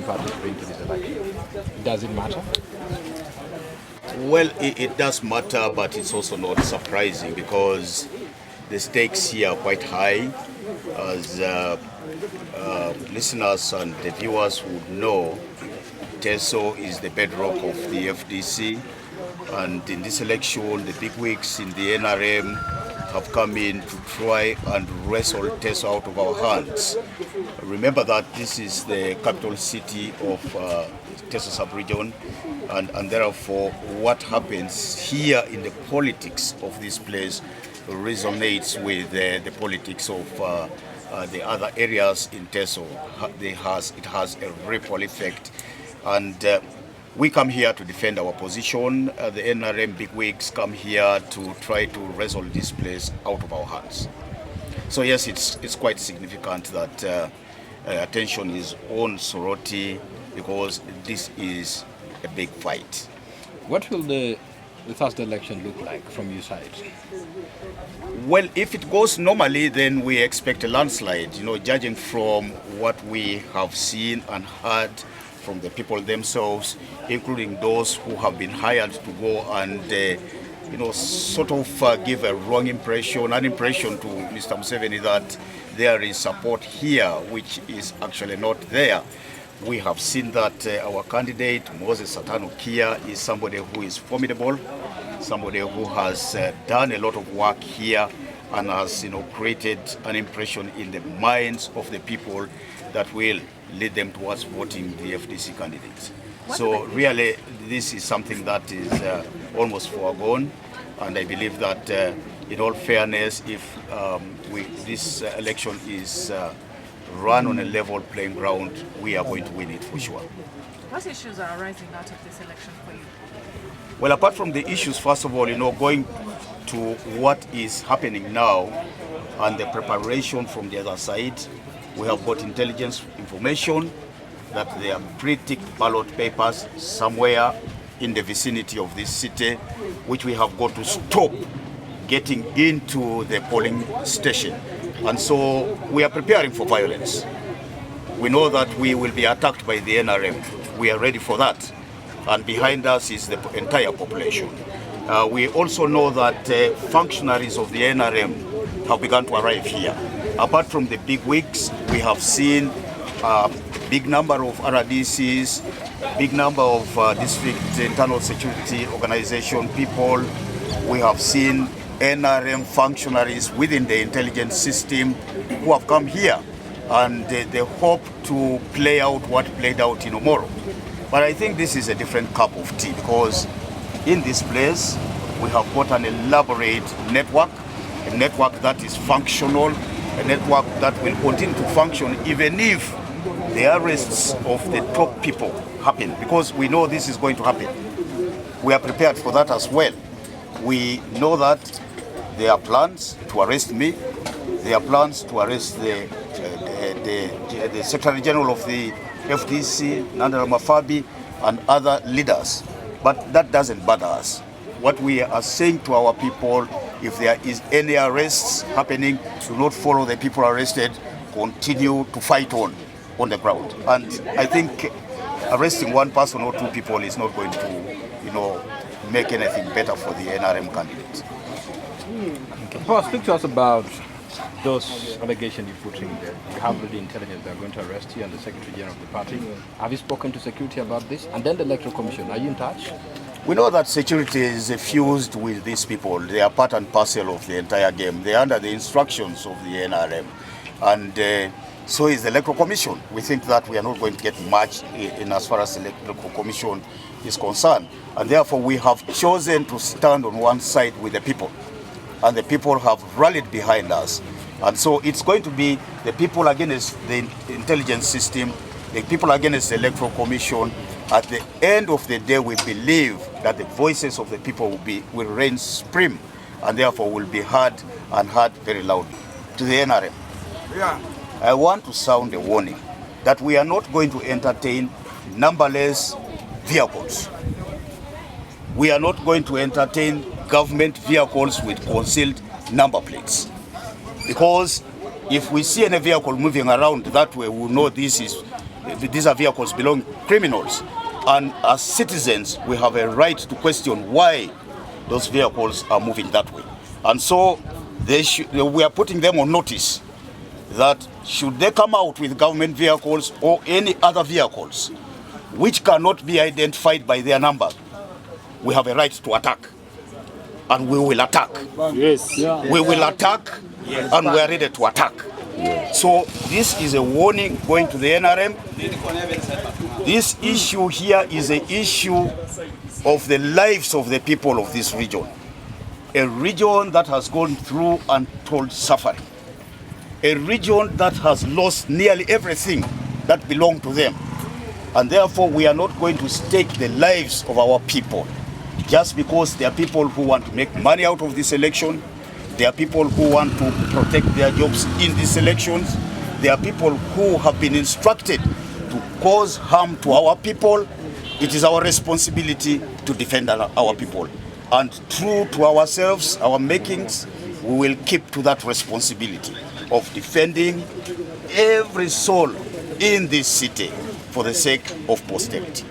parties bring to this election? Does it matter? Well, it does matter, but it's also not surprising because the stakes here are quite high. As listeners and the viewers would know, TESO is the bedrock of the FDC, and in this election, the bigwigs in the NRM have come in to try and wrestle TESO out of our hands. Remember that this is the capital city of TESO sub-region, and therefore what happens here in the politics of this place resonates with the politics of the other areas in TESO. It has a ripple effect, and we come here to defend our position. The NRM bigwigs come here to try to wrestle this place out of our hands. So yes, it's quite significant that attention is on Soroti because this is a big fight. What will the Thursday election look like from your side? Well, if it goes normally, then we expect a landslide, judging from what we have seen and heard from the people themselves, including those who have been hired to go and sort of give a wrong impression, an impression to Mr. Museveni that there is support here, which is actually not there. We have seen that our candidate, Moses Satano Kia, is somebody who is formidable, somebody who has done a lot of work here and has created an impression in the minds of the people that will lead them towards voting the FDC candidates. So really, this is something that is almost foregone, and I believe that in all fairness, if this election is run on a level playing ground, we are going to win it for sure. What issues are arising out of this election for you? Well, apart from the issues, first of all, going to what is happening now and the preparation from the other side, we have got intelligence information that there are pre-ticked ballot papers somewhere in the vicinity of this city, which we have got to stop getting into the polling station. And so we are preparing for violence. We know that we will be attacked by the NRM. We are ready for that. And behind us is the entire population. We also know that functionaries of the NRM have begun to arrive here. Apart from the big wigs, we have seen a big number of RDCs, big number of district internal security organization people. We have seen NRM functionaries within the intelligence system who have come here, and they hope to play out what played out in Omoro. But I think this is a different cup of tea because in this place we have got an elaborate network, a network that is functional, a network that will continue to function even if the arrests of the top people happen, because we know this is going to happen. We are prepared for that as well. We know that there are plans to arrest me. There are plans to arrest the Secretary General of the FDC, Nandara Mafabi, and other leaders. But that doesn't bother us. What we are saying to our people, if there is any arrests happening, do not follow the people arrested, continue to fight on the ground. And I think arresting one person or two people is not going to, make anything better for the NRM candidates. Okay. Paul, speak to us about those allegations you put in there. You have the intelligence they are going to arrest you and the Secretary General of the party. Have you spoken to security about this? And then the Electoral Commission, are you in touch? We know that security is fused with these people. They are part and parcel of the entire game. They are under the instructions of the NRM. And so is the Electoral Commission. We think that we are not going to get much in as far as the Electoral Commission is concerned. And therefore we have chosen to stand on one side with the people. And the people have rallied behind us. And so it's going to be the people against the intelligence system, the people against the Electoral Commission. At the end of the day, we believe that the voices of the people will reign supreme and therefore will be heard and heard very loudly. To the NRM, I want to sound a warning that we are not going to entertain numberless vehicles. We are not going to entertain government vehicles with concealed number plates. Because if we see any vehicle moving around that way, we know this is these are vehicles belonging to criminals. And as citizens, we have a right to question why those vehicles are moving that way. And so we are putting them on notice that should they come out with government vehicles or any other vehicles which cannot be identified by their number, we have a right to attack. And we will attack. Yes. We will attack, and we are ready to attack. So this is a warning going to the NRM. This issue here is an issue of the lives of the people of this region. A region that has gone through untold suffering. A region that has lost nearly everything that belonged to them. And therefore we are not going to stake the lives of our people just because there are people who want to make money out of this election. There are people who want to protect their jobs in these elections. There are people who have been instructed to cause harm to our people. It is our responsibility to defend our people. And true to ourselves, our makings, we will keep to that responsibility of defending every soul in this city for the sake of posterity.